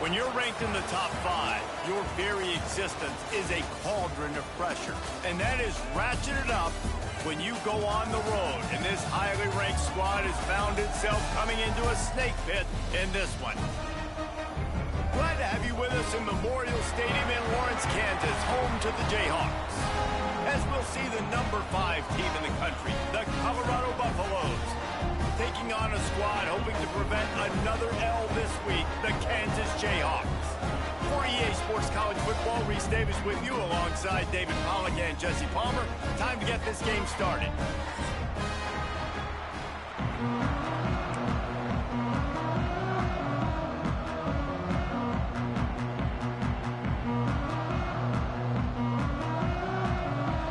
When you're ranked in the top 5, your very existence is a cauldron of pressure. And that is ratcheted up when you go on the road. And this highly ranked squad has found itself coming into a snake pit in this one. Glad to have you with us in Memorial Stadium in Lawrence, Kansas, home to the Jayhawks. As we'll see the number 5 team in the country, the Colorado Buffaloes, taking on a squad hoping to prevent another L this week, the Kansas Jayhawks. For EA Sports College Football, Reese Davis with you alongside David Pollack and Jesse Palmer. Time to get this game started.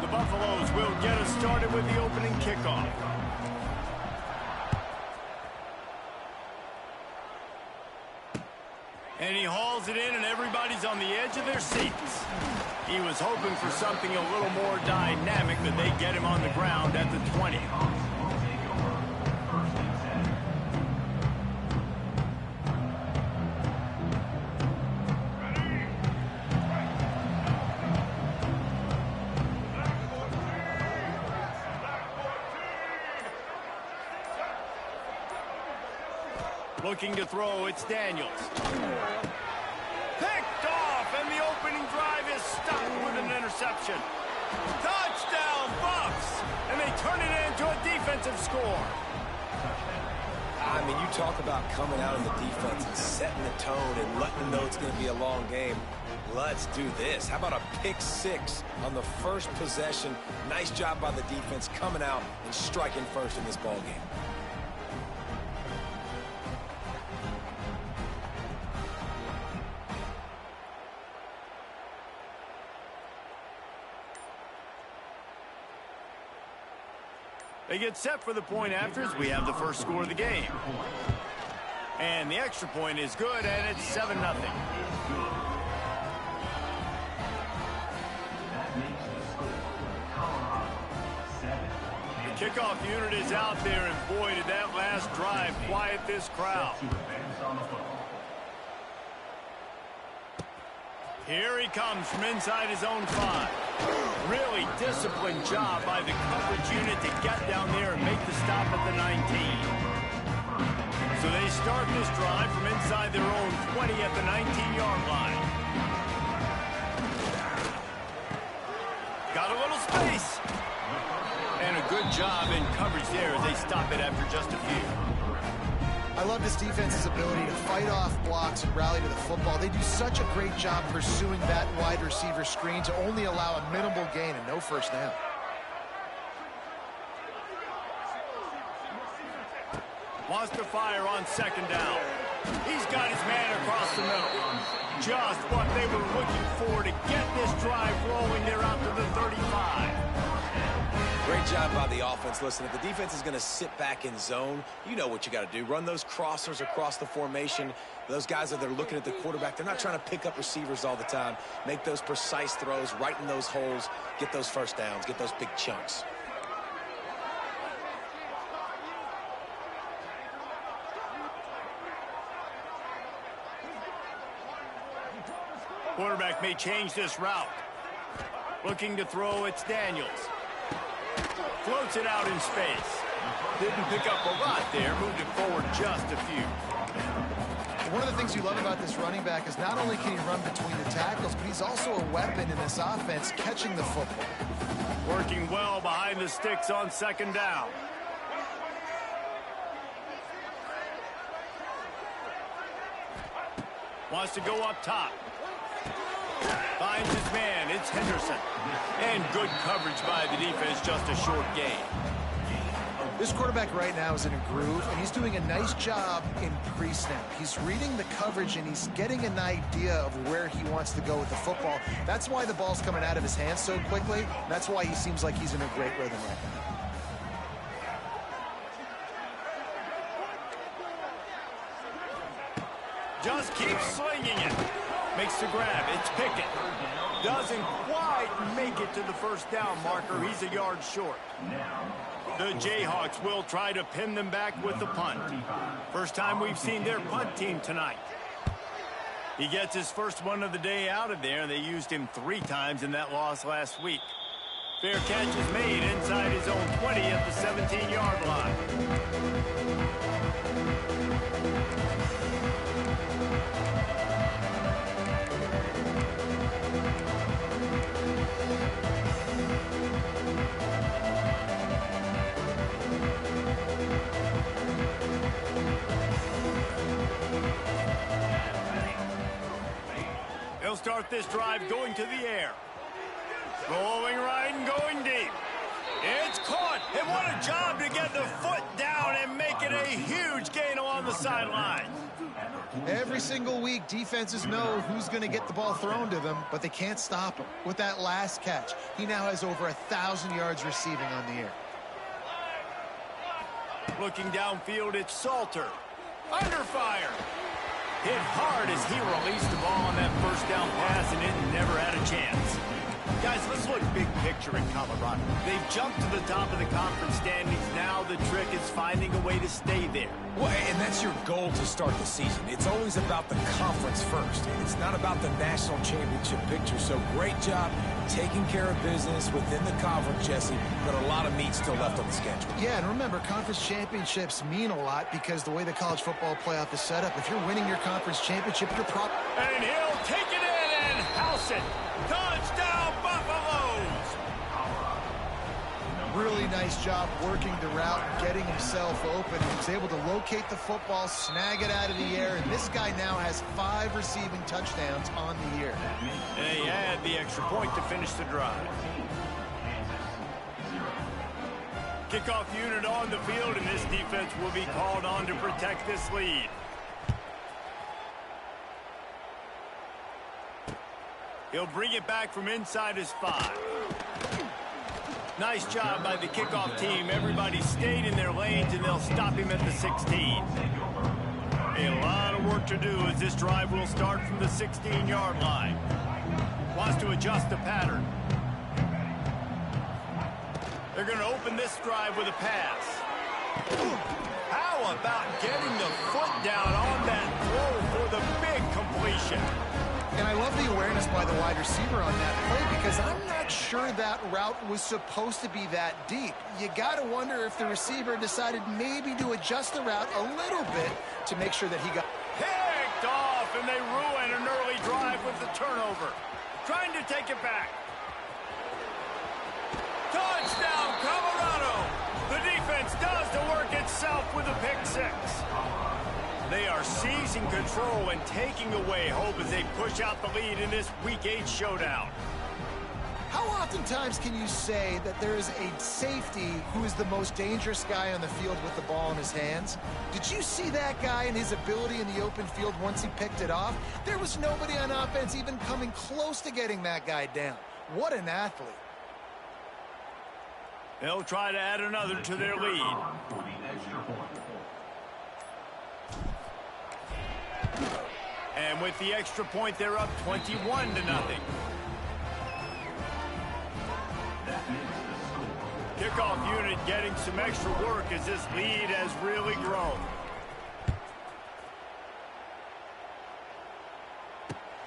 The Buffaloes will get us started with the opening kickoff. And he hauls it in, and everybody's on the edge of their seats. He was hoping for something a little more dynamic, but they get him on the ground at the 20. Looking to throw, it's Daniels. Picked off, and the opening drive is stuck with an interception. Touchdown, Buffs! And they turn it into a defensive score. I mean, you talk about coming out in the defense and setting the tone and letting them know it's going to be a long game. Let's do this. How about a pick 6 on the first possession? Nice job by the defense coming out and striking first in this ball game. They get set for the point after as we have the first score of the game. And the extra point is good, and it's 7-0. The kickoff unit is out there, and boy, did that last drive quiet this crowd. Here he comes from inside his own 5. Really disciplined job by the coverage unit to get down there and make the stop at the 19. So they start this drive from inside their own 20 at the 19-yard line. Got a little space. And a good job in coverage there as they stop it after just a few. I love this defense's ability to fight off blocks and rally to the football. They do such a great job pursuing that wide receiver screen to only allow a minimal gain and no first down. Wants to fire on second down. He's got his man across the middle. Just what they were looking for to get this drive rolling there out to the 35. Great job by the offense. Listen, if the defense is going to sit back in zone, you know what you got to do. Run those crossers across the formation. Those guys that are looking at the quarterback, they're not trying to pick up receivers all the time. Make those precise throws, right in those holes, get those first downs, get those big chunks. Quarterback may change this route. Looking to throw, it's Daniels. Floats it out in space. Didn't pick up a lot there, moved it forward just a few. One of the things you love about this running back is not only can he run between the tackles, but he's also a weapon in this offense, catching the football. Working well behind the sticks on second down. Wants to go up top. Finds his man, it's Henderson. And good coverage by the defense, just a short gain. This quarterback right now is in a groove, and he's doing a nice job in pre-snap. He's reading the coverage, and he's getting an idea of where he wants to go with the football. That's why the ball's coming out of his hands so quickly. That's why he seems like he's in a great rhythm right now. Just keeps slinging it. Makes the grab. It's Pickett. Doesn't quite make it to the first down marker. He's a yard short. The Jayhawks will try to pin them back with the punt. First time we've seen their punt team tonight. He gets his first one of the day out of there. They used him 3 times in that loss last week. Fair catch is made inside his own 20 at the 17-yard line. He'll start this drive going to the air. Rolling right and going deep. It's caught. And what a job to get the foot down and make it a huge gain along the sideline. Every single week, defenses know who's going to get the ball thrown to them, but they can't stop him. With that last catch, he now has over 1,000 yards receiving on the air. Looking downfield, it's Salter. Under fire. Hit hard as he released the ball on that first down pass, and it never had a chance. Guys, let's look big picture in Colorado. They've jumped to the top of the conference standings. Now the trick is finding a way to stay there. Well, and that's your goal to start the season. It's always about the conference first. It's not about the national championship picture. So great job taking care of business within the conference, Jesse, but a lot of meat still left on the schedule. Yeah, and remember, conference championships mean a lot because the way the college football playoff is set up, if you're winning your conference championship, you're And he'll take it in and house it. Touchdown, Buffaloes! Really nice job working the route, getting himself open. He was able to locate the football, snag it out of the air, and this guy now has 5 receiving touchdowns on the year. And he had the extra point to finish the drive. Kickoff unit on the field, and this defense will be called on to protect this lead. He'll bring it back from inside his 5. Nice job by the kickoff team. Everybody stayed in their lanes, and they'll stop him at the 16. A lot of work to do as this drive will start from the 16-yard line. Wants to adjust the pattern. They're going to open this drive with a pass. How about getting the foot down on that throw for the big completion? And I love the awareness by the wide receiver on that play because I'm not sure that route was supposed to be that deep. You got to wonder if the receiver decided maybe to adjust the route a little bit to make sure that he got picked off, and they ruin an early drive with the turnover. Trying to take it back. Touchdown, Colorado! The defense does the work itself with a pick 6. They are seizing control and taking away hope as they push out the lead in this Week 8 showdown. How oftentimes can you say that there is a safety who is the most dangerous guy on the field with the ball in his hands? Did you see that guy and his ability in the open field once he picked it off? There was nobody on offense even coming close to getting that guy down. What an athlete. They'll try to add another to their lead. And with the extra point, they're up 21-0. Kickoff unit getting some extra work as this lead has really grown.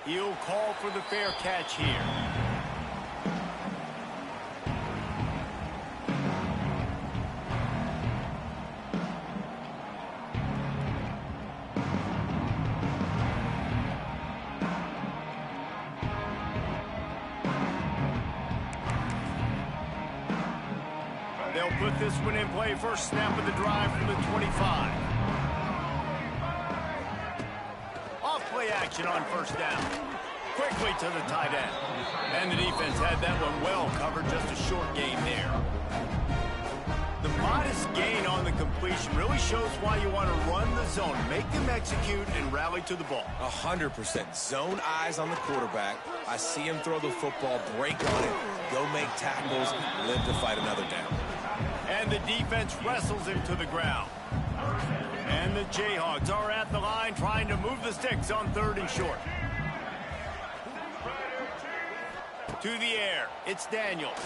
He'll call for the fair catch here. They'll put this one in play. First snap of the drive from the 25. Off play action on first down. Quickly to the tight end. And the defense had that one well covered. Just a short gain there. The modest gain on the completion really shows why you want to run the zone. Make them execute and rally to the ball. 100%. Zone eyes on the quarterback. I see him throw the football, break on it, go make tackles, live to fight another down. And the defense wrestles him to the ground. And the Jayhawks are at the line trying to move the sticks on 3rd and short. To the air, it's Daniels.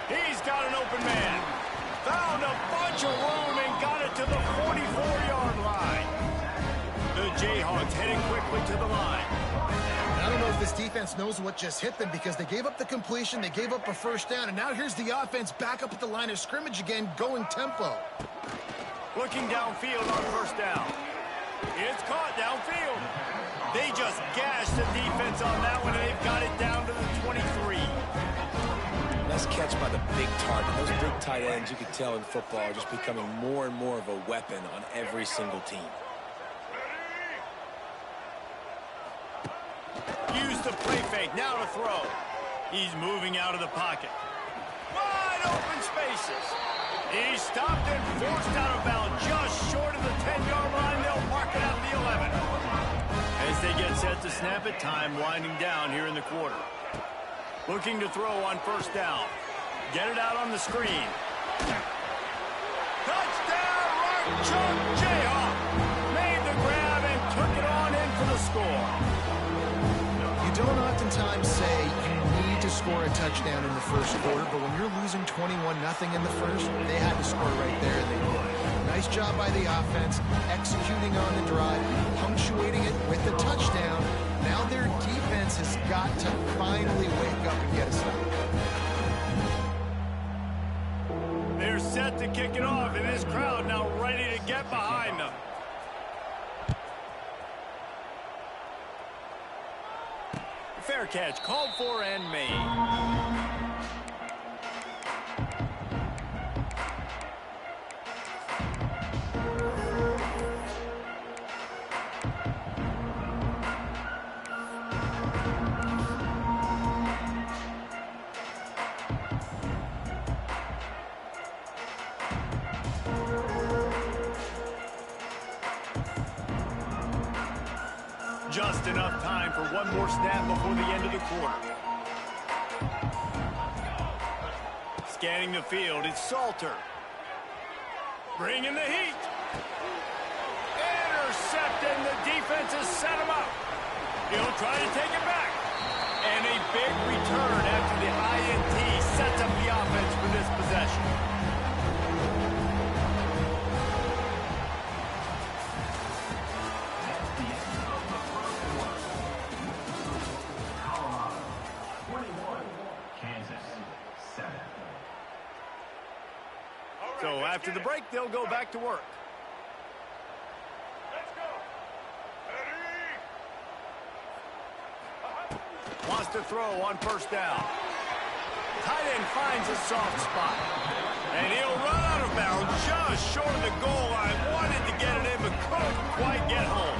He's got an open man. Found a bunch of room and got it to the 44-yard line. The Jayhawks heading quickly to the line. I don't know if this defense knows what just hit them because they gave up the completion, they gave up a first down, and now here's the offense back up at the line of scrimmage again, going tempo. Looking downfield on first down. It's caught downfield. They just gashed the defense on that one, and they've got it down to the 23. Nice catch by the big target. Those big tight ends, you can tell in football, are just becoming more and more of a weapon on every single team. Use the play fake, now to throw. He's moving out of the pocket. Wide open spaces. He's stopped and forced out of bounds just short of the 10-yard line. They'll mark it at the 11. As they get set to snap it, time winding down here in the quarter. Looking to throw on first down. Get it out on the screen. Touchdown, right chunk, Jayhawk. Made the grab and took it on in for the score. You don't oftentimes say you need to score a touchdown in the first quarter, but when you're losing 21-0 in the first, they had to score right there, and they did. Nice job by the offense, executing on the drive, punctuating it with the touchdown. Now their defense has got to finally wake up and get a stop. They're set to kick it off, and this crowd now ready to get behind them. Fair catch, called for and made. Just enough time for one more snap before the end of the quarter. Scanning the field, it's Salter. Bringing the heat. Intercepted, and the defense has set him up. He'll try to take it back. And a big return after the INT sets up the offense for this possession. So after the break, they'll go back to work. Let's go. Ready? Wants to throw on first down. Tight end finds a soft spot. And he'll run out of bounds just short of the goal line. Wanted to get it in, but couldn't quite get home.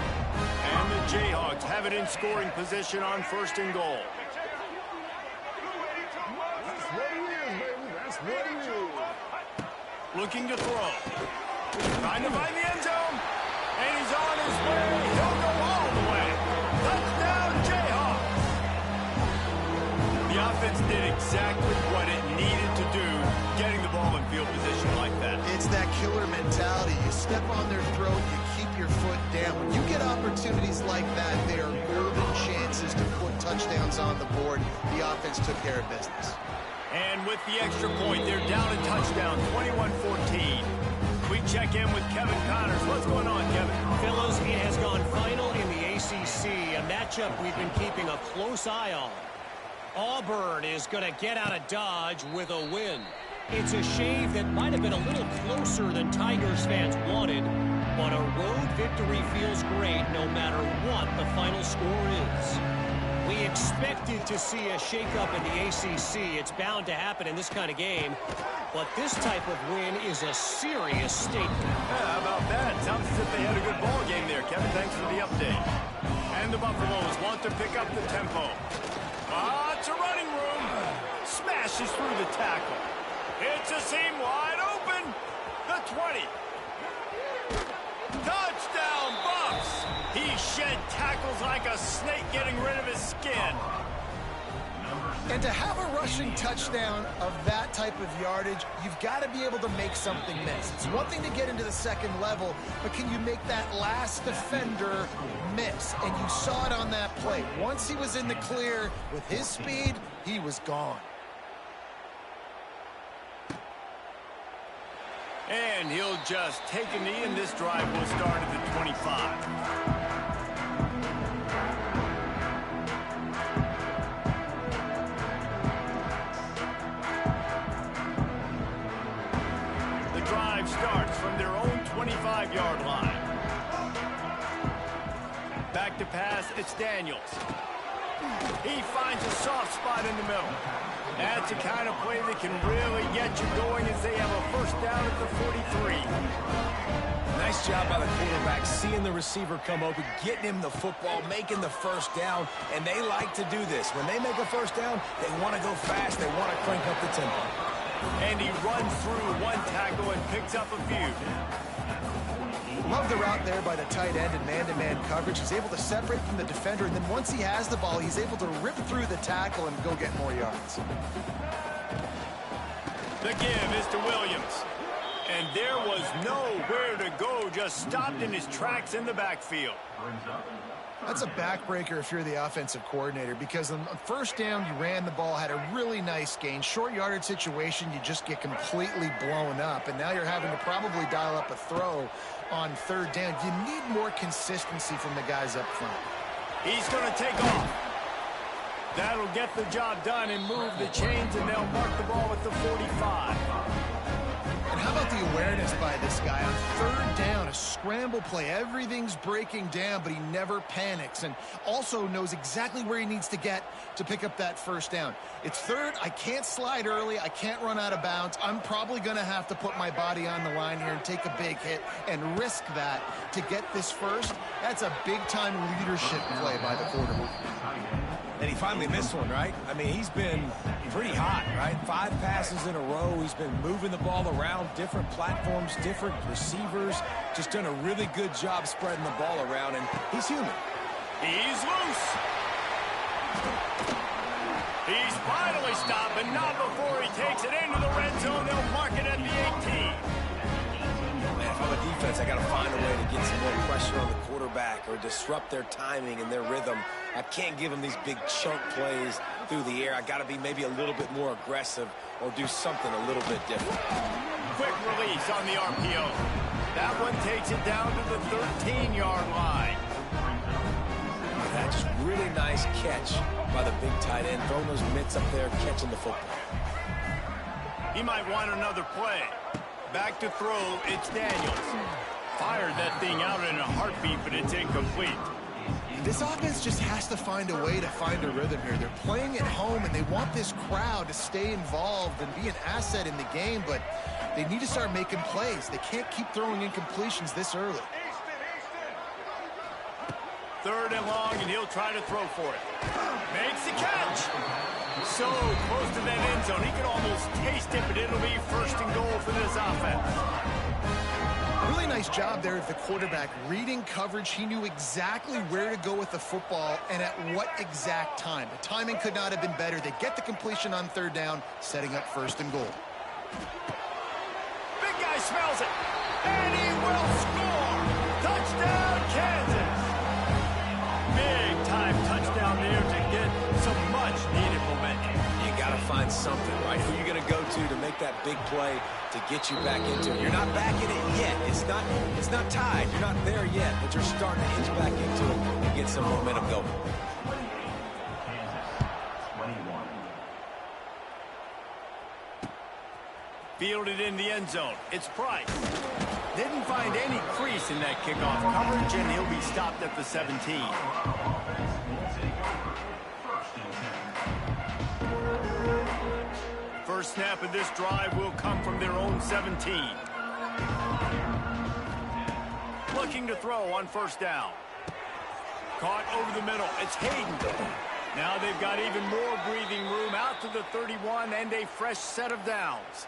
And the Jayhawks have it in scoring position on first and goal. That's what it is, baby. That's what it is. Looking to throw. Trying to find the end zone. And he's on his way. He'll go all the way. Touchdown, Jayhawks. The offense did exactly what it needed to do, getting the ball in field position like that. It's that killer mentality. You step on their throat, you keep your foot down. When you get opportunities like that, they are golden chances to put touchdowns on the board. The offense took care of business. And with the extra point, they're down a touchdown, 21-14. We check in with Kevin Connors. What's going on, Kevin? Fellas, it has gone final in the ACC, a matchup we've been keeping a close eye on. Auburn is going to get out of Dodge with a win. It's a shave that might have been a little closer than Tigers fans wanted, but a road victory feels great no matter what the final score is. We expected to see a shakeup in the ACC. It's bound to happen in this kind of game. But this type of win is a serious statement. Yeah, how about that? Sounds as if they had a good ball game there, Kevin. Thanks for the update. And the Buffaloes want to pick up the tempo. Lots of running room. Smashes through the tackle. It's a seam wide open. The 20. Touchdown, Buffs! He shed tackles like a snake getting rid of his skin. And to have a rushing touchdown of that type of yardage, you've got to be able to make something miss. It's one thing to get into the second level, but can you make that last defender miss? And you saw it on that play. Once he was in the clear with his speed, he was gone. And he'll just take a knee, and this drive will start at the 25. The drive starts from their own 25-yard line. Back to pass, it's Daniels. He finds a soft spot in the middle. That's the kind of play that can really get you going as they have a first down at the 43. Nice job by the quarterback, seeing the receiver come open, getting him the football, making the first down, and they like to do this. When they make a first down, they want to go fast, they want to crank up the tempo. And he runs through one tackle and picks up a few. Love the route there by the tight end in man-to-man coverage. He's able to separate from the defender, and then once he has the ball, he's able to rip through the tackle and go get more yards. The give is to Williams. And there was nowhere to go, just stopped in his tracks in the backfield. That's a backbreaker if you're the offensive coordinator, because on first down, you ran the ball, had a really nice gain. Short yardage situation, you just get completely blown up, and now you're having to probably dial up a throw on third down. You need more consistency from the guys up front. He's going to take off. That'll get the job done and move the chains, and they'll mark the ball at the 45. And how about the awareness by this guy on third down, a scramble play. Everything's breaking down, but he never panics and also knows exactly where he needs to get to pick up that first down. It's third. I can't slide early. I can't run out of bounds. I'm probably going to have to put my body on the line here and take a big hit and risk that to get this first. That's a big-time leadership play by the quarterback. And he finally missed one, right? I mean, he's been pretty hot, right? 5 passes in a row. He's been moving the ball around, different platforms, different receivers. Just done a really good job spreading the ball around, and he's human. He's loose. He's finally stopped, but not before he takes it into the red zone. They'll mark it at the 18. Man, if I'm a defense, I got to find a way to get some more pressure on the quarterback or disrupt their timing and their rhythm. I can't give them these big chunk plays through the air. I got to be maybe a little bit more aggressive or do something a little bit different. Quick release on the RPO. That one takes it down to the 13-yard line. That's just really nice catch by the big tight end, throwing those mitts up there, catching the football. He might want another play. Back to throw, it's Daniels. Fired that thing out in a heartbeat, but it's incomplete. This offense just has to find a way to find a rhythm here. They're playing at home, and they want this crowd to stay involved and be an asset in the game, but they need to start making plays. They can't keep throwing incompletions this early. Third and long, and he'll try to throw for it. Makes the catch. So close to that end zone. He can almost taste it, but it'll be first and goal for this offense. Really nice job there of the quarterback. Reading coverage, he knew exactly where to go with the football and at what exact time. The timing could not have been better. They get the completion on third down, setting up first and goal. Big guy smells it, and he will score. Touchdown, Kansas. Big-time touchdown there to get some much-needed momentum. You got to find something, right? Who are you going to go to make that big play to get you back into it? You're not back in it yet. It's not tied. You're not there yet, but you're starting to inch back into it and get some momentum going. Fielded in the end zone. It's Price. Didn't find any crease in that kickoff coverage, and he'll be stopped at the 17. First snap of this drive will come from their own 17. Looking to throw on first down. Caught over the middle. It's Hayden. Now they've got even more breathing room out to the 31 and a fresh set of downs.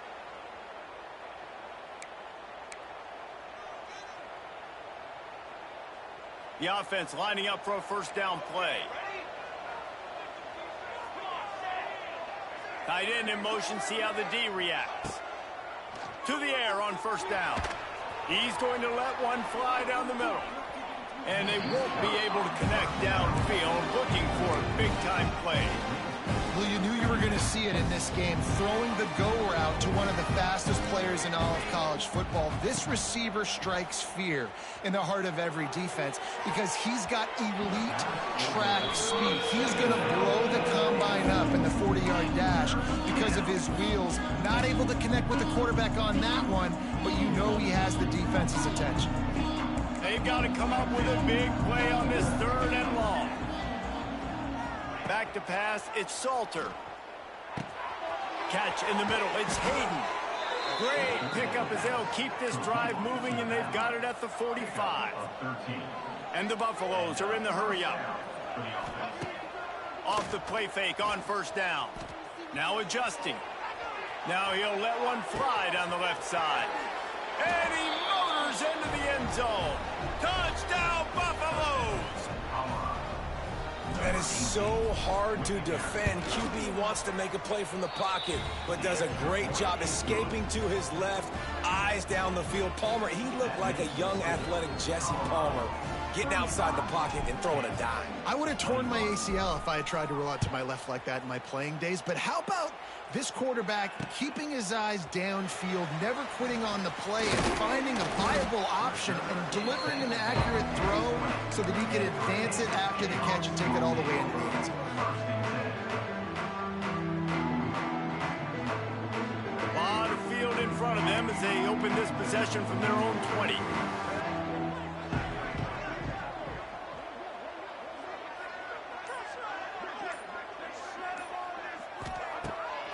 The offense lining up for a first down play. Tight end in motion, see how the D reacts. To the air on first down. He's going to let one fly down the middle. And they won't be able to connect downfield, looking for a big-time play. Well, you knew you were going to see it in this game, throwing the go route to one of the fastest players in all of college football. This receiver strikes fear in the heart of every defense because he's got elite track speed. He's going to blow the combine up in the 40-yard dash because of his wheels. Not able to connect with the quarterback on that one, but you know he has the defense's attention. They've got to come up with a big play on this 3rd and long. Back to pass, it's Salter. Catch in the middle, it's Hayden. Great pickup as they'll keep this drive moving, and they've got it at the 45. And the Buffaloes are in the hurry-up. Off the play fake on 1st down. Now adjusting. Now he'll let one fly down the left side. And he motors into the end zone. Touchdown, Buffaloes! That is so hard to defend. QB wants to make a play from the pocket, but does a great job escaping to his left, eyes down the field. Palmer, he looked like a young, athletic Jesse Palmer, getting outside the pocket and throwing a dime. I would have torn my ACL if I had tried to roll out to my left like that in my playing days, but how about this quarterback keeping his eyes downfield, never quitting on the play, and finding a viable option and delivering an accurate throw so that he can advance it after the catch and take it all the way into the end zone. A lot of field in front of them as they open this possession from their own 20.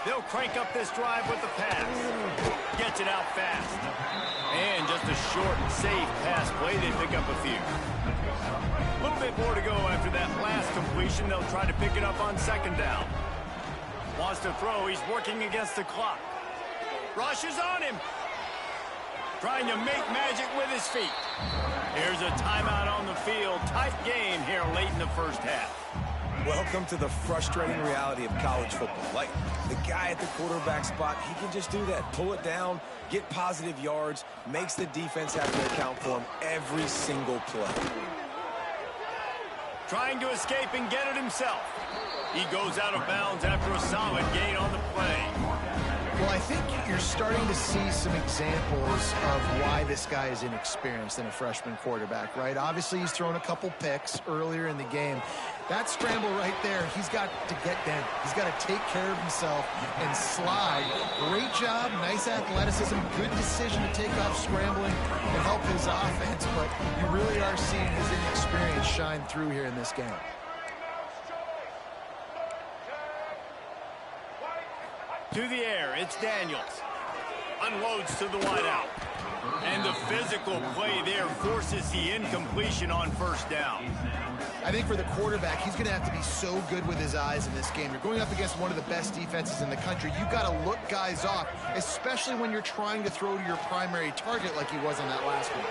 They'll crank up this drive with the pass. Gets it out fast. And just a short and safe pass play. They pick up a few. A little bit more to go after that last completion. They'll try to pick it up on 2nd down. Wants to throw. He's working against the clock. Rushes on him. Trying to make magic with his feet. Here's a timeout on the field. Tight game here late in the 1st half. Welcome to the frustrating reality of college football. Like, the guy at the quarterback spot, he can just do that. Pull it down, get positive yards, makes the defense have to account for him every single play. Trying to escape and get it himself. He goes out of bounds after a solid gain on the play. Well, I think you're starting to see some examples of why this guy is inexperienced in a freshman quarterback, right? Obviously, he's thrown a couple picks earlier in the game. That scramble right there, he's got to get down. He's got to take care of himself and slide. Great job, nice athleticism, good decision to take off scrambling and help his offense, but you really are seeing his inexperience shine through here in this game. To the air, it's Daniels. Unloads to the wideout. And the physical play there forces the incompletion on 1st down. I think for the quarterback, he's going to have to be so good with his eyes in this game. You're going up against one of the best defenses in the country. You've got to look guys off, especially when you're trying to throw to your primary target like he was on that last one.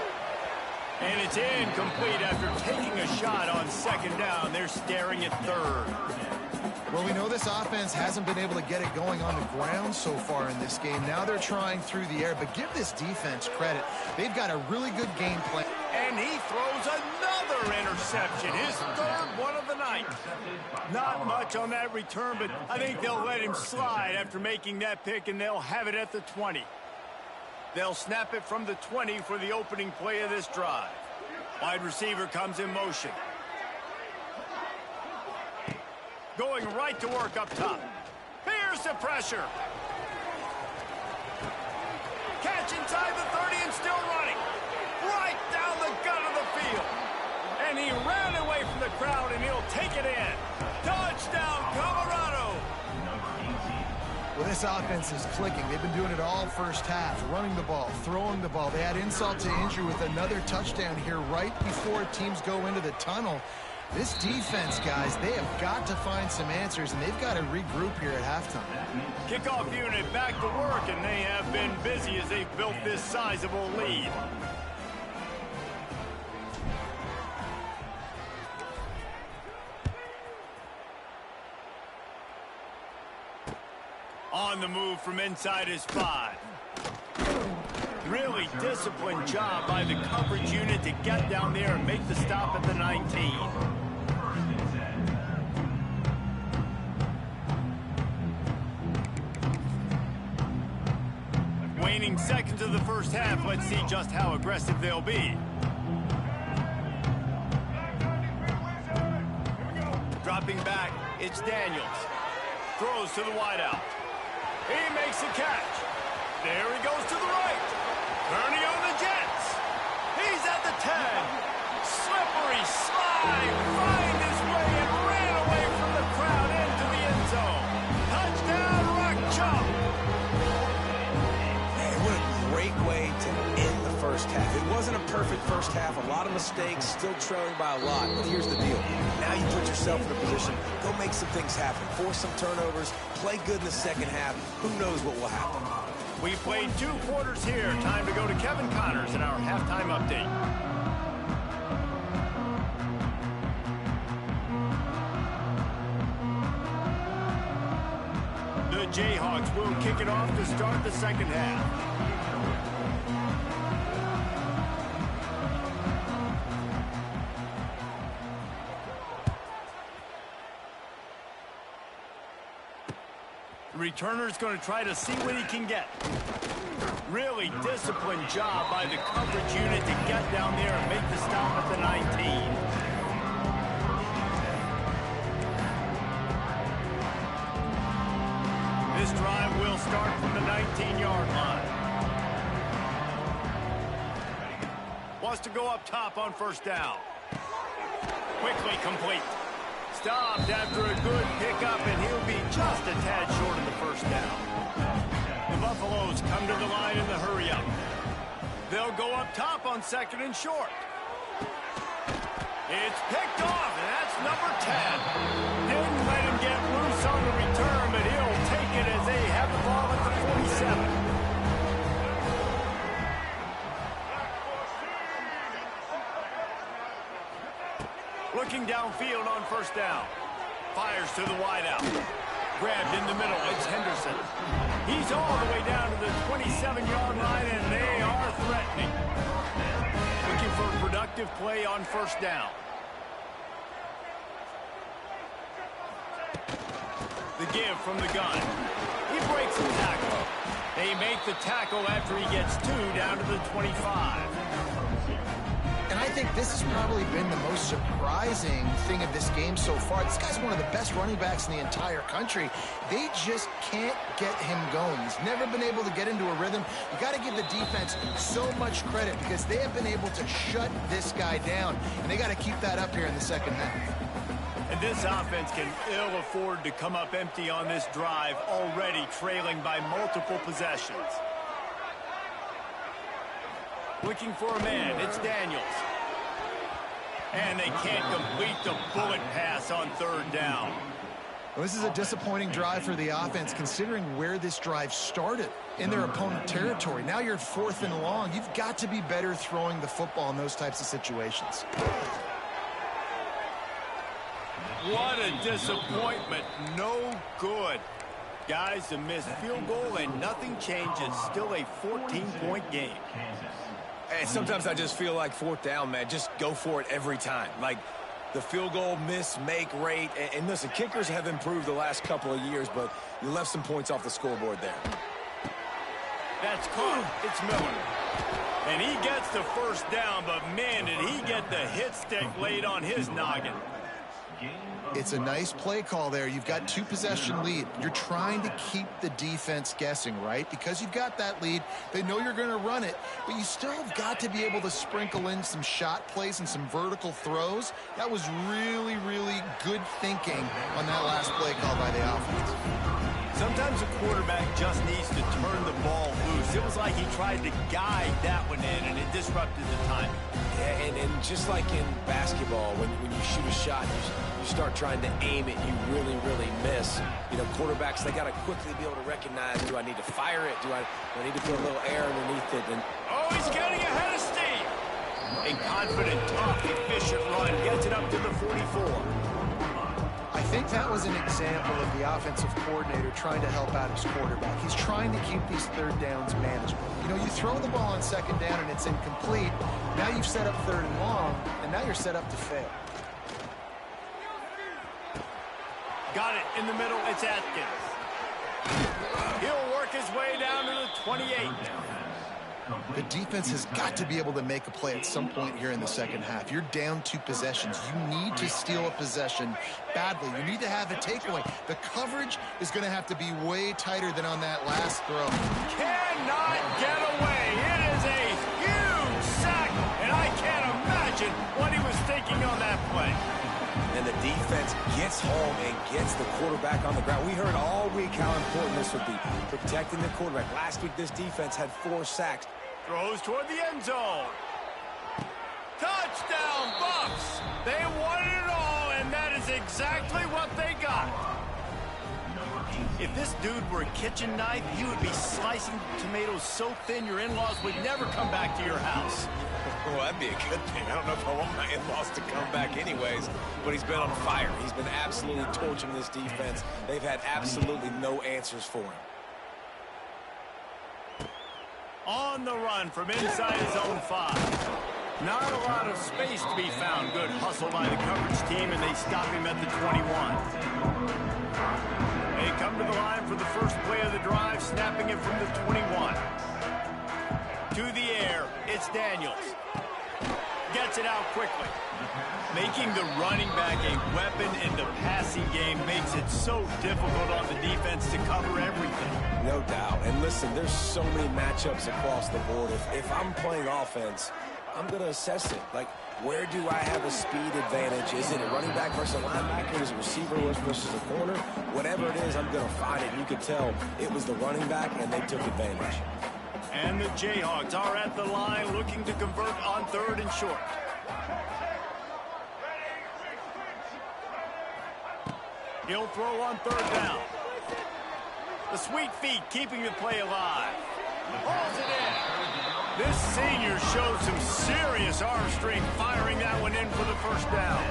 And it's incomplete after taking a shot on 2nd down. They're staring at 3rd. Well, we know this offense hasn't been able to get it going on the ground so far in this game. Now they're trying through the air, but give this defense credit. They've got a really good game plan. And he throws another interception, his 3rd one of the night. Not much on that return, but I think they'll let him slide after making that pick, and they'll have it at the 20. They'll snap it from the 20 for the opening play of this drive. Wide receiver comes in motion. Going right to work up top. Here's the pressure. Catch inside the 30 and still running. Right down the gut of the field. And he ran away from the crowd, and he'll take it in. Touchdown, Colorado. Well, this offense is clicking. They've been doing it all 1st half, running the ball, throwing the ball. They had insult to injury with another touchdown here right before teams go into the tunnel. This defense, guys, they have got to find some answers, and they've got to regroup here at halftime. Kickoff unit back to work, and they have been busy as they've built this sizable lead. On the move from inside his 5. Really disciplined job by the coverage unit to get down there and make the stop at the 19. first half. Let's see just how aggressive they'll be. Dropping back, it's Daniels. Throws to the wideout. He makes a catch. There he goes to the right. Turning on the Jets. He's at the 10. Slippery slide. Find his way and ran away from the crowd into the end zone. Touchdown, Rock Chalk. Man, what a great way to end the first half. It wasn't a perfect first half. A lot of mistakes, still trailing by a lot. But here's the deal. Now you put yourself in a position. Go make some things happen. Force some turnovers. Play good in the second half. Who knows what will happen? We played 2 quarters here. Time to go to Kevin Connors in our halftime update. The Jayhawks will kick it off to start the second half. The returner's going to try to see what he can get. Really disciplined job by the coverage unit to get down there and make the stop at the 19. This drive will start from the 19-yard line. Wants to go up top on first down. Quickly complete. Stopped after a good pickup, and he'll be just a tad short of the first down. The Buffaloes come to the line in the hurry-up. They'll go up top on second and short. It's picked off, and that's number 10. Didn't let him get loose on the return, but he'll take it as they have the ball at the 47. Looking downfield on first down. Fires to the wideout. Grabbed in the middle. It's Henderson. He's all the way down to the 27-yard line, and they are threatening. Looking for a productive play on first down. The give from the gun. He breaks the tackle. They make the tackle after he gets 2 down to the 25. And I think this has probably been the most surprising thing of this game so far. This guy's one of the best running backs in the entire country. They just can't get him going. He's never been able to get into a rhythm. You got to give the defense so much credit because they have been able to shut this guy down. And they got to keep that up here in the second half. And this offense can ill afford to come up empty on this drive, already trailing by multiple possessions. Looking for a man, it's Daniels. And they can't complete the bullet pass on third down. Well, this is a disappointing drive for the offense, considering where this drive started, in their opponent territory. Now you're 4th and long. You've got to be better throwing the football in those types of situations. What a disappointment. No good. Guys, a missed field goal and nothing changes. Still a 14-point game. Hey, sometimes I just feel like 4th down, man. Just go for it every time. Like the field goal miss-make rate. And listen, kickers have improved the last couple of years, but you left some points off the scoreboard there. That's caught. It's Miller. And he gets the first down, but man, did he get the hit stick laid on his noggin. It's a nice play call there. You've got 2-possession lead. You're trying to keep the defense guessing, right? Because you've got that lead. They know you're going to run it, but you still have got to be able to sprinkle in some shot plays and some vertical throws. That was really, really good thinking on that last play call by the offense. Sometimes a quarterback just needs to turn the ball loose. It was like he tried to guide that one in, and it disrupted the timing. Yeah, and just like in basketball, when you shoot a shot, you start trying to aim it, you really, really miss. You know, quarterbacks, they got to quickly be able to recognize, do I need to fire it? Do I need to put a little air underneath it? And oh, he's getting ahead of steam. A confident, tough, efficient run gets it up to the 44. I think that was an example of the offensive coordinator trying to help out his quarterback. He's trying to keep these third downs manageable. You know, you throw the ball on second down and it's incomplete. Now you've set up 3rd and long, and now you're set up to fail. Got it in the middle. It's Atkins. He'll work his way down to the 28. The defense has got to be able to make a play at some point here in the second half. You're down 2 possessions. You need to steal a possession badly. You need to have a takeaway. The coverage is going to have to be way tighter than on that last throw. Cannot get away. It is a huge sack, and I can't imagine what he was thinking on that play. And the defense gets home and gets the quarterback on the ground. We heard all week how important this would be, protecting the quarterback. Last week, this defense had 4 sacks. Throws toward the end zone. Touchdown, Bucks. They wanted it all, and that is exactly what they got. If this dude were a kitchen knife, he would be slicing tomatoes so thin your in-laws would never come back to your house. Well, that'd be a good thing. I don't know if I want my in-laws to come back anyways, but he's been on fire. He's been absolutely torching this defense. They've had absolutely no answers for him. On the run from inside his own 5. Not a lot of space to be found. Good hustle by the coverage team, and they stop him at the 21. They come to the line for the first play of the drive, snapping it from the 21. To the air, it's Daniels. Gets it out quickly. Making the running back a weapon in the passing game makes it so difficult on the defense to cover everything. No doubt. And listen, there's so many matchups across the board. If I'm playing offense, I'm going to assess it. Like, where do I have a speed advantage? Is it a running back versus a linebacker? Is it receiver versus a corner? Whatever it is, I'm going to find it. You could tell it was the running back, and they took advantage. And the Jayhawks are at the line looking to convert on 3rd and short. He'll throw on 3rd down. The sweet feet keeping the play alive. Hauls it in. This senior showed some serious arm strength firing that one in for the first down.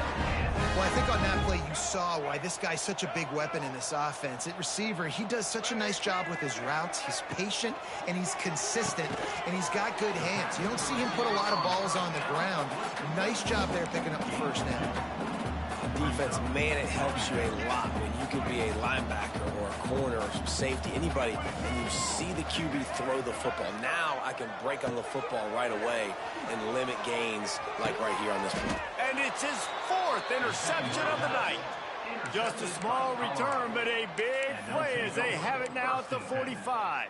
Well, I think on that play you saw why this guy's such a big weapon in this offense. At receiver, he does such a nice job with his routes. He's patient, and he's consistent, and he's got good hands. You don't see him put a lot of balls on the ground. Nice job there picking up the first down. Defense, man, it helps you a lot when you can be a linebacker or a corner or some safety, anybody, and you see the QB throw the football. Now I can break on the football right away and limit gains like right here on this play. And it's his 4th interception of the night. Just a small return, but a big play as they have it now at the 45.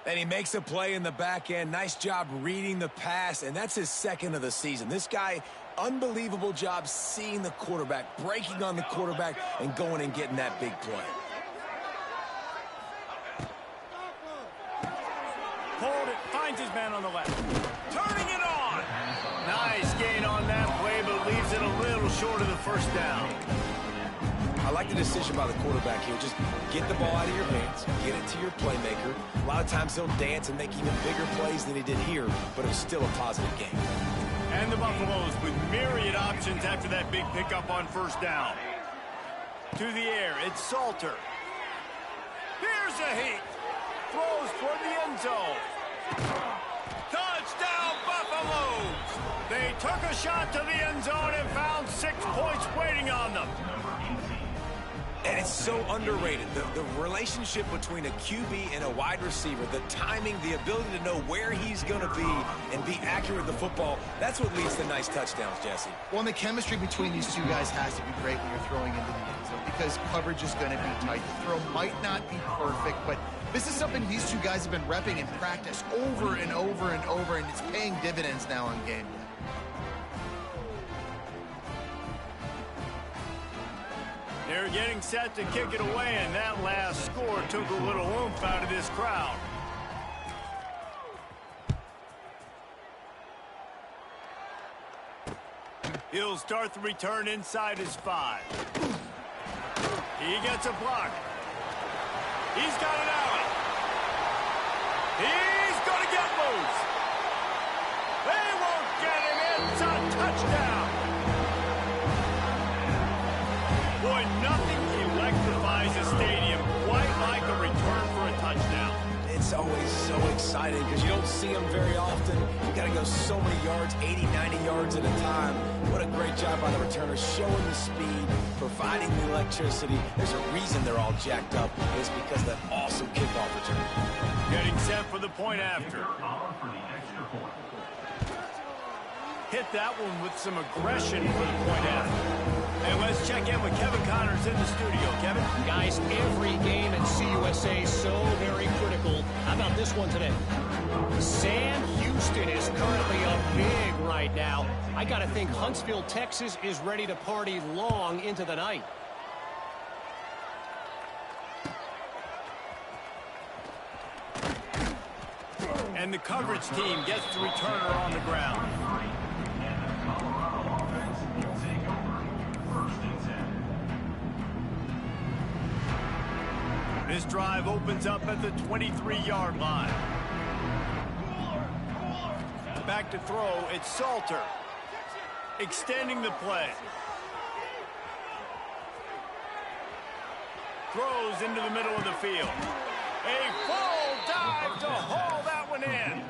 And he makes a play in the back end. Nice job reading the pass, and that's his 2nd of the season. This guy, unbelievable job seeing the quarterback, breaking on the quarterback, and going and getting that big play. Hold it, finds his man on the left. Turning it on. Nice gain on that play, but leaves it a little short of the first down. I like the decision by the quarterback here. Just get the ball out of your hands, get it to your playmaker. A lot of times he'll dance and make even bigger plays than he did here, but it was still a positive game. And the Buffaloes with myriad options after that big pickup on first down. To the air, it's Salter. Here's a heat. Throws toward the end zone. Touchdown, Buffaloes! They took a shot to the end zone and found 6 points waiting on them. And it's so underrated. The relationship between a QB and a wide receiver, the timing, the ability to know where he's going to be and be accurate with the football, that's what leads to nice touchdowns, Jesse. Well, and the chemistry between these two guys has to be great when you're throwing into the end zone because coverage is going to be tight. The throw might not be perfect, but this is something these two guys have been repping in practice over and over and over, and it's paying dividends now on game day. They're getting set to kick it away, and that last score took a little oomph out of this crowd. He'll start the return inside his 5. He gets a block. He's got it out. He's going to get loose. They won't get him. It's a touchdown. Boy, nothing electrifies a stadium quite like a return for a touchdown. It's always so exciting because you don't see them very often. You got to go so many yards, 80, 90 yards at a time. What a great job. job by the returner, showing the speed, providing the electricity. There's a reason they're all jacked up. It's because of that awesome kickoff return. Getting set for the point after. Hit that one with some aggression for the point after. And let's check in with Kevin Connors in the studio. Kevin? Guys, every game at CUSA is so very critical. How about this one today? Sam Houston is currently up big right now. I got to think Huntsville, Texas is ready to party long into the night. And the coverage team gets the returner on the ground. This drive opens up at the 23-yard line. Back to throw, it's Salter. Extending the play. Throws into the middle of the field. A full dive to haul that one in.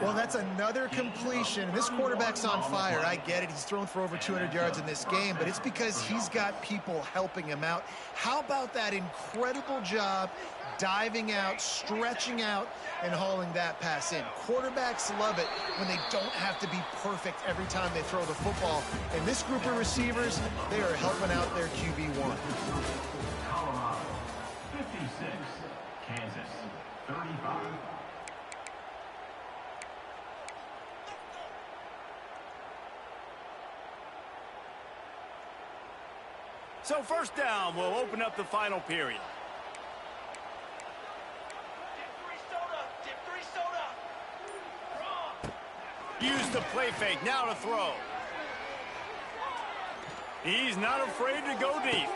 Well, that's another completion. This quarterback's on fire. I get it. He's thrown for over 200 yards in this game, but it's because he's got people helping him out. How about that incredible job diving out, stretching out, and hauling that pass in? Quarterbacks love it when they don't have to be perfect every time they throw the football. And this group of receivers, they are helping out their QB1. Colorado, 56. Kansas, 35. So first down will open up the final period. Use the play fake, now to throw. He's not afraid to go deep.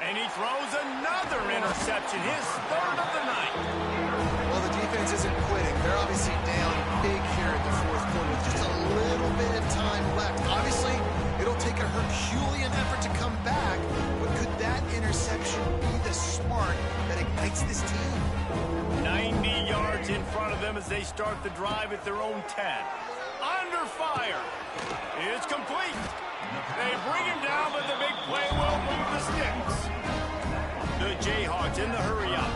And he throws another interception, his third of the night. Well, the defense isn't quitting. They're obviously down big here in the fourth quarter with just a little bit of time left. Obviously, it'll take a Herculean effort to come back, but could that interception be the spark that ignites this team? 90 yards in front of them as they start the drive at their own 10. Under fire. It's complete. They bring him down, but the big play will move the sticks. The Jayhawks in the hurry-up.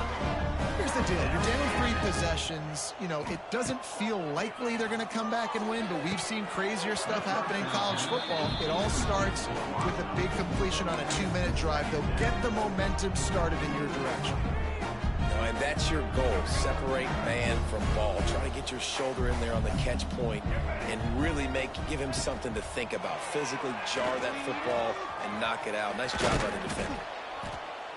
Here's the deal. You're down 3 possessions. You know, it doesn't feel likely they're going to come back and win, but we've seen crazier stuff happen in college football. It all starts with a big completion on a 2-minute drive. They'll get the momentum started in your direction. And that's your goal. Separate man from ball. Try to get your shoulder in there on the catch point and really give him something to think about. Physically jar that football and knock it out. Nice job by the defender.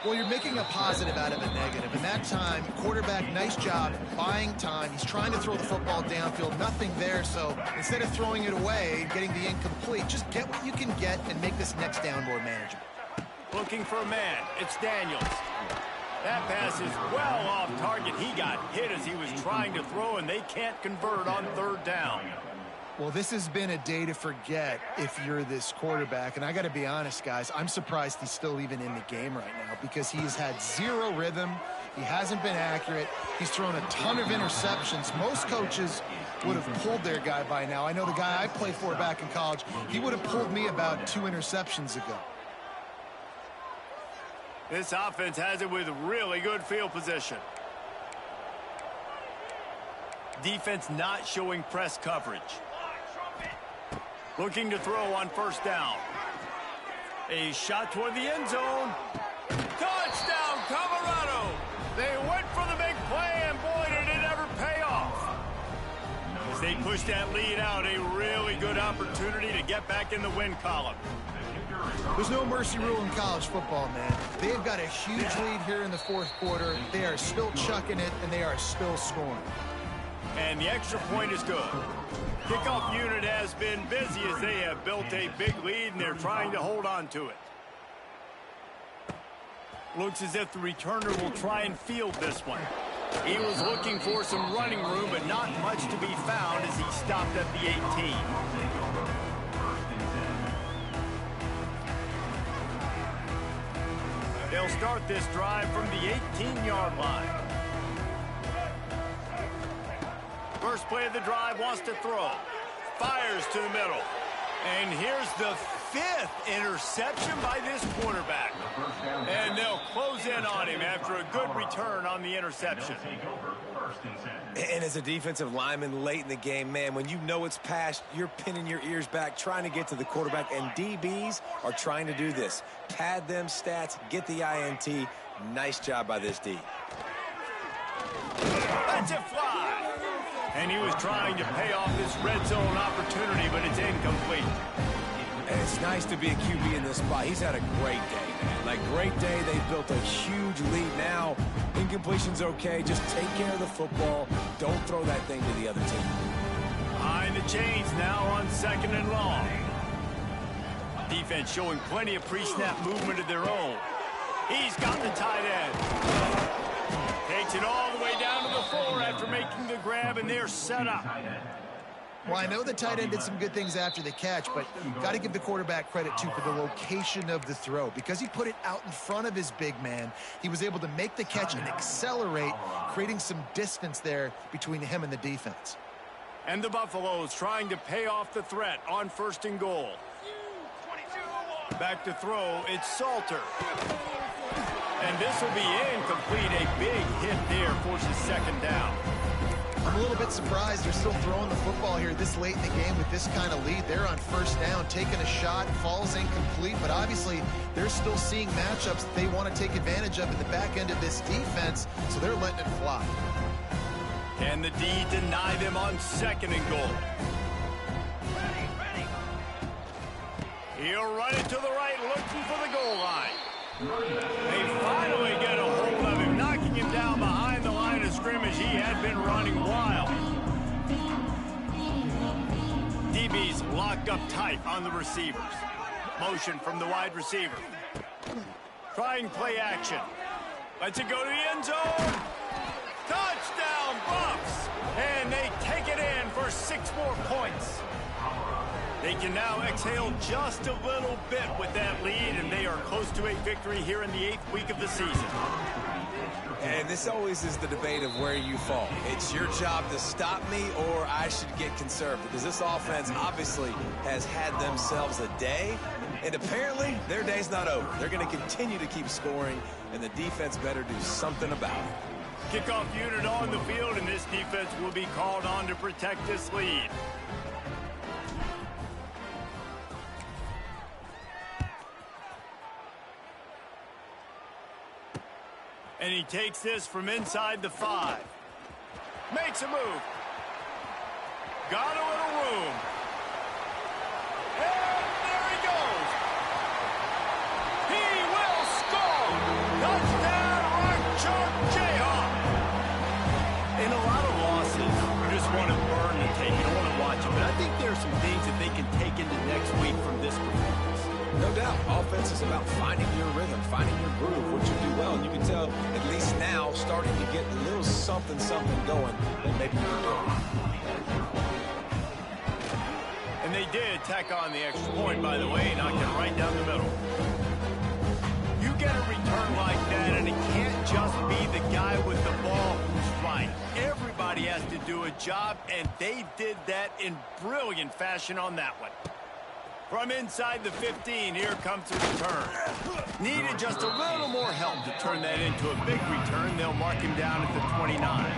Well, you're making a positive out of a negative. And that time, quarterback, nice job buying time. He's trying to throw the football downfield. Nothing there. So instead of throwing it away and getting the incomplete, just get what you can get and make this next down more manageable. Looking for a man. It's Daniels. That pass is well off target. He got hit as he was trying to throw, and they can't convert on third down. Well, this has been a day to forget if you're this quarterback. And I got to be honest, guys, I'm surprised he's still even in the game right now because he's had 0 rhythm. He hasn't been accurate. He's thrown a ton of interceptions. Most coaches would have pulled their guy by now. I know the guy I played for back in college, he would have pulled me about 2 interceptions ago. This offense has it with really good field position. Defense not showing press coverage. Looking to throw on first down. A shot toward the end zone. Touchdown, Colorado! They went for the big play, and boy, did it ever pay off. As they push that lead out, a really good opportunity to get back in the win column. There's no mercy rule in college football, man. They've got a huge lead here in the fourth quarter. They are still chucking it, and they are still scoring. And the extra point is good. Kickoff unit has been busy as they have built a big lead, and they're trying to hold on to it. Looks as if the returner will try and field this one. He was looking for some running room, but not much to be found as he stopped at the 18. They'll start this drive from the 18-yard line. First play of the drive, wants to throw. Fires to the middle. And here's the 5th interception by this quarterback. And they'll close in on him after a good return on the interception. And as a defensive lineman late in the game, man, when you know it's past, you're pinning your ears back, trying to get to the quarterback, and DBs are trying to do this. Pad them stats, get the INT. Nice job by this D. That's a fly. And he was trying to pay off this red zone opportunity, but it's incomplete. And it's nice to be a QB in this spot. He's had a great day, man. Like, great day. They built a huge lead. Now, incompletion's okay. Just take care of the football. Don't throw that thing to the other team. Behind the chains now on 2nd and long. Defense showing plenty of pre-snap movement of their own. He's got the tight end. Takes it all the way down to the 4 after making the grab, and they're set up. Well, I know the tight end did some good things after the catch, but got to give the quarterback credit, too, for the location of the throw. Because he put it out in front of his big man, he was able to make the catch and accelerate, creating some distance there between him and the defense. And the Buffaloes trying to pay off the threat on 1st and goal. Back to throw, it's Salter. And this will be incomplete. A big hit there forces 2nd down. I'm a little bit surprised they're still throwing the football here this late in the game with this kind of lead. They're on 1st down, taking a shot, falls incomplete, but obviously they're still seeing matchups that they want to take advantage of in the back end of this defense, so they're letting it fly. Can the D deny them on 2nd and goal? He'll run it to the right, looking for the goal line. They finally get a hold of him, knocking him down behind the line of scrimmage. He had been running wild. DB's locked up tight on the receivers. Motion from the wide receiver. Trying play action. Lets it go to the end zone. Touchdown, Buffs! And they take it in for 6 more points. They can now exhale just a little bit with that lead, and they are close to a victory here in the 8th week of the season. And this always is the debate of where you fall. It's your job to stop me, or I should get conserved, because this offense obviously has had themselves a day, and apparently their day's not over. They're going to continue to keep scoring, and the defense better do something about it. Kickoff unit on the field, and this defense will be called on to protect this lead. And he takes this from inside the 5. Makes a move. Got a little room. And there he goes. He will score. Touchdown, Rock Chalk Jayhawk. In a lot of losses, you just want to burn the tape. You don't want to watch it. But I think there are some things that they can take into next week from this performance. No doubt. Offense is about finding your rhythm, finding your groove, what you do well. And you can tell, at least now, starting to get a little something going that maybe you're doing. And they did tack on the extra point, by the way, knocked it right down the middle. You get a return like that, and it can't just be the guy with the ball who's right. Everybody has to do a job, and they did that in brilliant fashion on that one. From inside the 15, here comes the return. Needed just a little more help to turn that into a big return. They'll mark him down at the 29.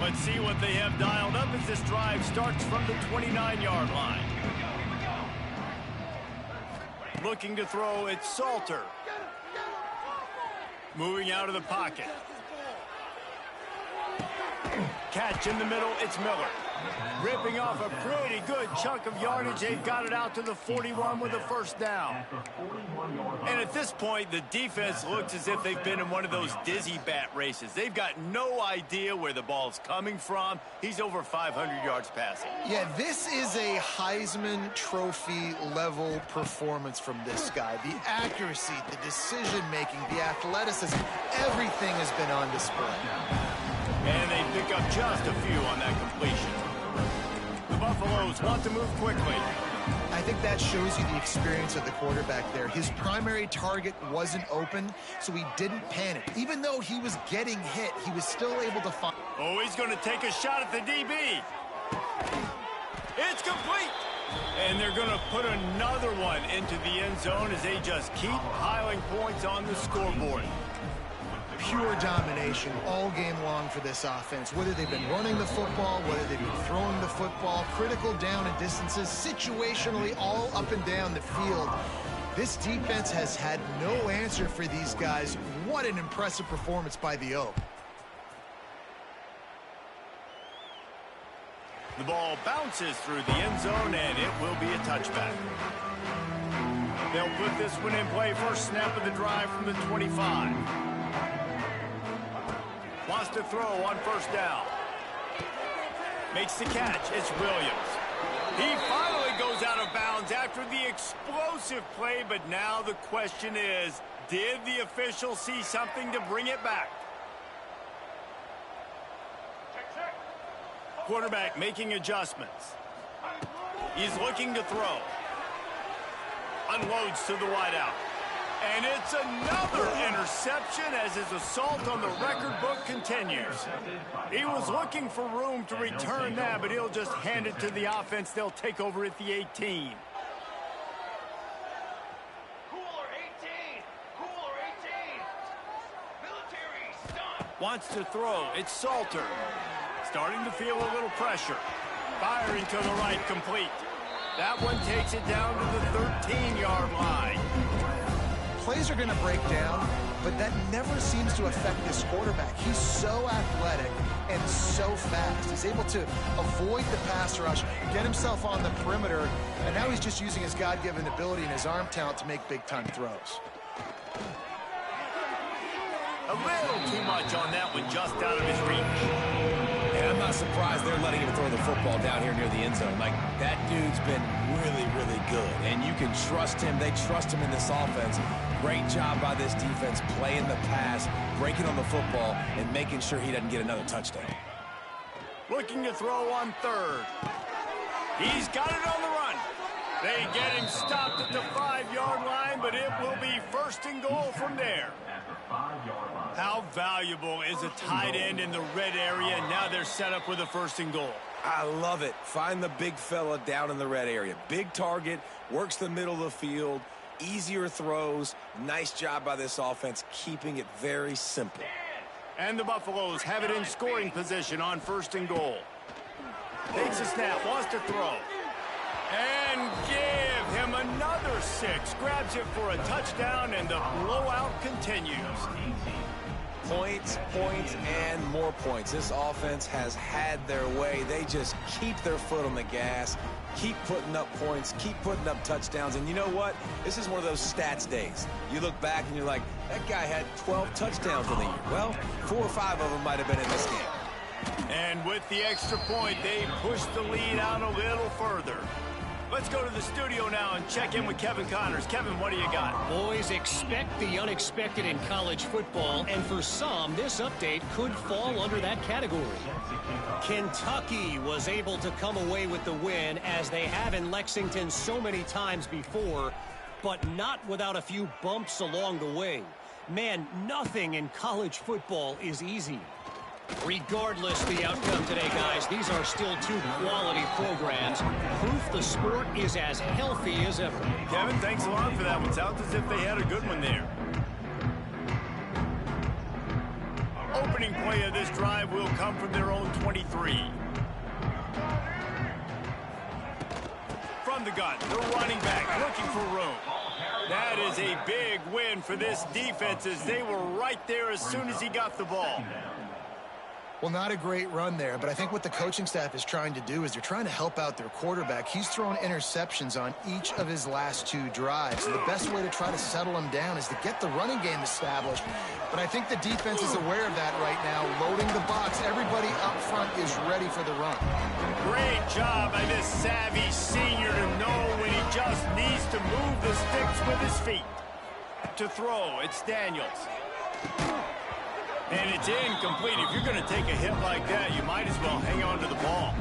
Let's see what they have dialed up as this drive starts from the 29-yard line. Looking to throw, it's Salter. Moving out of the pocket. Catch in the middle, it's Miller. Ripping off a pretty good chunk of yardage. They've got it out to the 41 with a 1st down. And at this point, the defense looks as if they've been in one of those dizzy bat races. They've got no idea where the ball's coming from. He's over 500 yards passing. Yeah, this is a Heisman Trophy level performance from this guy. The accuracy, the decision-making, the athleticism, everything has been on display. And they pick up just a few on that completion. The Buffaloes want to move quickly. I think that shows you the experience of the quarterback there. His primary target wasn't open, so he didn't panic. Even though he was getting hit, he was still able to find... Oh, he's going to take a shot at the DB. It's complete. And they're going to put another one into the end zone as they just keep piling points on the scoreboard. Pure domination all game long for this offense. Whether they've been running the football, whether they've been throwing the football, critical down and distances, situationally all up and down the field. This defense has had no answer for these guys. What an impressive performance by the Oak. The ball bounces through the end zone, and it will be a touchback. They'll put this one in play. First snap of the drive from the 25. Wants to throw on first down. Makes the catch. It's Williams. He finally goes out of bounds after the explosive play, but now the question is, did the official see something to bring it back? Quarterback making adjustments. He's looking to throw. Unloads to the wideout. And it's another interception as his assault on the record book continues. He was looking for room to return that, but he'll just hand it to the offense. They'll take over at the 18. Wants to throw. It's Salter. Starting to feel a little pressure. Firing to the right, complete. That one takes it down to the 13-yard line. Plays are going to break down, but that never seems to affect this quarterback. He's so athletic and so fast. He's able to avoid the pass rush, get himself on the perimeter, and now he's just using his God-given ability and his arm talent to make big-time throws. A little too much on that one, just out of his reach. And I'm not surprised they're letting him throw the football down here near the end zone. Like, that dude's been really, really good. And you can trust him. They trust him in this offense. Great job by this defense playing the pass, breaking on the football, and making sure he doesn't get another touchdown. Looking to throw on third. He's got it on the run. They get him stopped at the 5-yard line, but it will be first and goal from there. How valuable is a tight end in the red area? Now they're set up with a first and goal. I love it. Find the big fella down in the red area. Big target, works the middle of the field, easier throws. Nice job by this offense, keeping it very simple. And the Buffaloes have it in scoring position on first and goal. Takes a snap, wants to throw. And give him another 6. Grabs it for a touchdown, and the blowout continues. Points, points, and more points. This offense has had their way. They just keep their foot on the gas, keep putting up points, keep putting up touchdowns. And you know what? This is one of those stats days. You look back and you're like, that guy had 12 touchdowns in the year. Well, 4 or 5 of them might have been in this game. And with the extra point, they push the lead out a little further. Let's go to the studio now and check in with Kevin Connors. Kevin, what do you got? Boys, expect the unexpected in college football, and for some, this update could fall under that category. Kentucky was able to come away with the win, as they have in Lexington so many times before, but not without a few bumps along the way. Man, nothing in college football is easy. Regardless the outcome today, guys, these are still 2 quality programs. Proof the sport is as healthy as ever. Kevin, thanks a lot for that one. Sounds as if they had a good one there. Opening play of this drive will come from their own 23. From the gun, the running back looking for room. That is a big win for this defense, as they were right there as soon as he got the ball. Well, not a great run there, but I think what the coaching staff is trying to do is they're trying to help out their quarterback. He's thrown interceptions on each of his last 2 drives. And the best way to try to settle him down is to get the running game established. But I think the defense is aware of that right now, loading the box. Everybody up front is ready for the run. Great job by this savvy senior to know when he just needs to move the sticks with his feet. To throw, it's Daniels. And it's incomplete. If you're going to take a hit like that, you might as well hang on to the ball.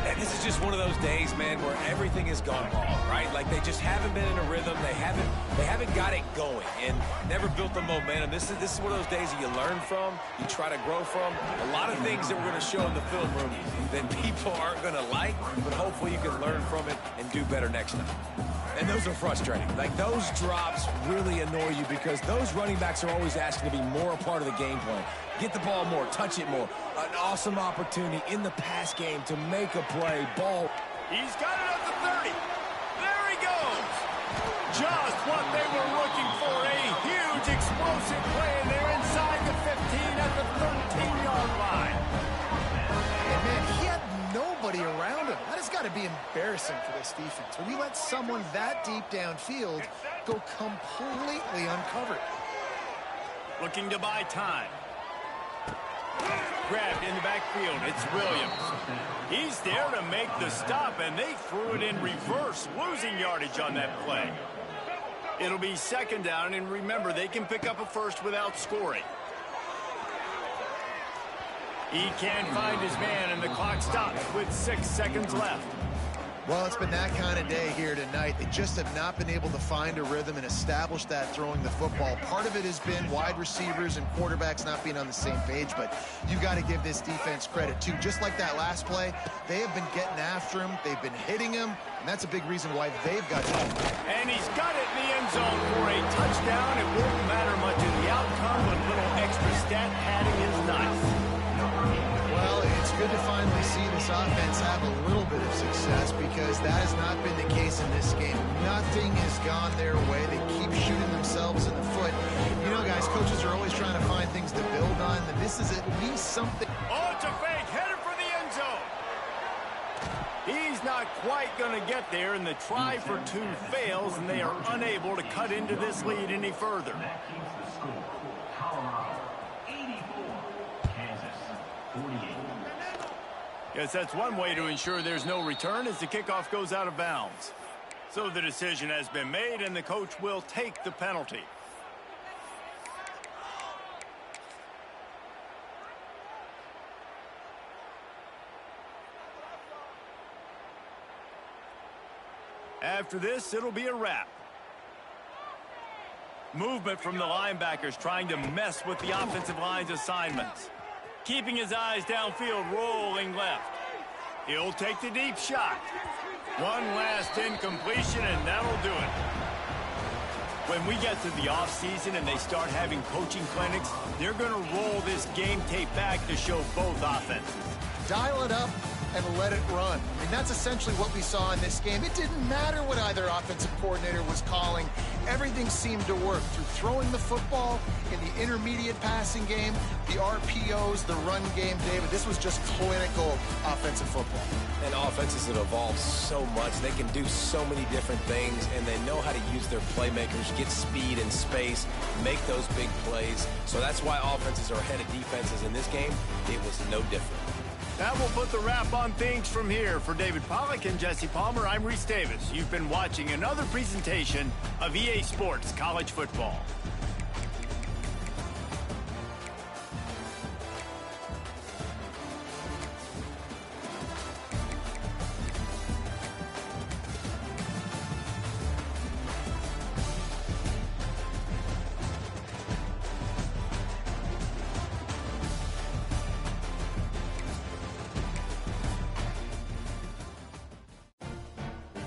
And this is just one of those days, man, where everything has gone wrong, right? Like they just haven't been in a rhythm. They haven't got it going and never built the momentum. This is one of those days that you learn from, you try to grow from. A lot of things that we're going to show in the film room that people aren't going to like, but hopefully you can learn from it and do better next time. And those are frustrating. Like, those drops really annoy you because those running backs are always asking to be more a part of the game plan. Get the ball more, touch it more. An awesome opportunity in the pass game to make a play. Ball. He's got it at the 30. There he goes. Just what they were looking for. A huge explosive play, and they're inside the 15 at the 13-yard line. And man, he had nobody around him. That has got to be embarrassing for this defense. When you let someone that deep downfield go completely uncovered. Looking to buy time. Grabbed in the backfield. It's Williams. He's there to make the stop, and they threw it in reverse, losing yardage on that play. It'll be second down, and remember, they can pick up a first without scoring. He can't find his man, and the clock stops with 6 seconds left. Well, it's been that kind of day here tonight. They just have not been able to find a rhythm and establish that throwing the football. Part of it has been wide receivers and quarterbacks not being on the same page, but you got to give this defense credit, too. Just like that last play, they have been getting after him. They've been hitting him, and that's a big reason why they've got to. And he's got it in the end zone for a touchdown. It won't matter much in the outcome, but a little extra stat padding is nice. Well, it's good to finally see this offense have a little bit of success because that has not been the case in this game. Nothing has gone their way. They keep shooting themselves in the foot. You know, guys, coaches are always trying to find things to build on, and this is at least something. Oh, it's a fake. Headed for the end zone. He's not quite going to get there, and the try for two fails, and they are unable to cut into this lead any further. That keeps the score. Colorado, 84. Kansas, 48. Yes, that's one way to ensure there's no return as the kickoff goes out of bounds. So the decision has been made, and the coach will take the penalty. After this, it'll be a wrap. Movement from the linebackers trying to mess with the offensive line's assignments. Keeping his eyes downfield, rolling left. He'll take the deep shot. One last incompletion, and that'll do it. When we get to the offseason and they start having coaching clinics, they're going to roll this game tape back to show both offenses. Dial it up and let it run. I mean, that's essentially what we saw in this game. It didn't matter what either offensive coordinator was calling. Everything seemed to work through throwing the football, in the intermediate passing game, the RPOs, the run game. David, this was just clinical offensive football. And offenses that evolve so much, they can do so many different things, and they know how to use their playmakers, get speed and space, make those big plays. So that's why offenses are ahead of defenses in this game. It was no different. That will put the wrap on things from here. For David Pollack and Jesse Palmer, I'm Reese Davis. You've been watching another presentation of EA Sports College Football.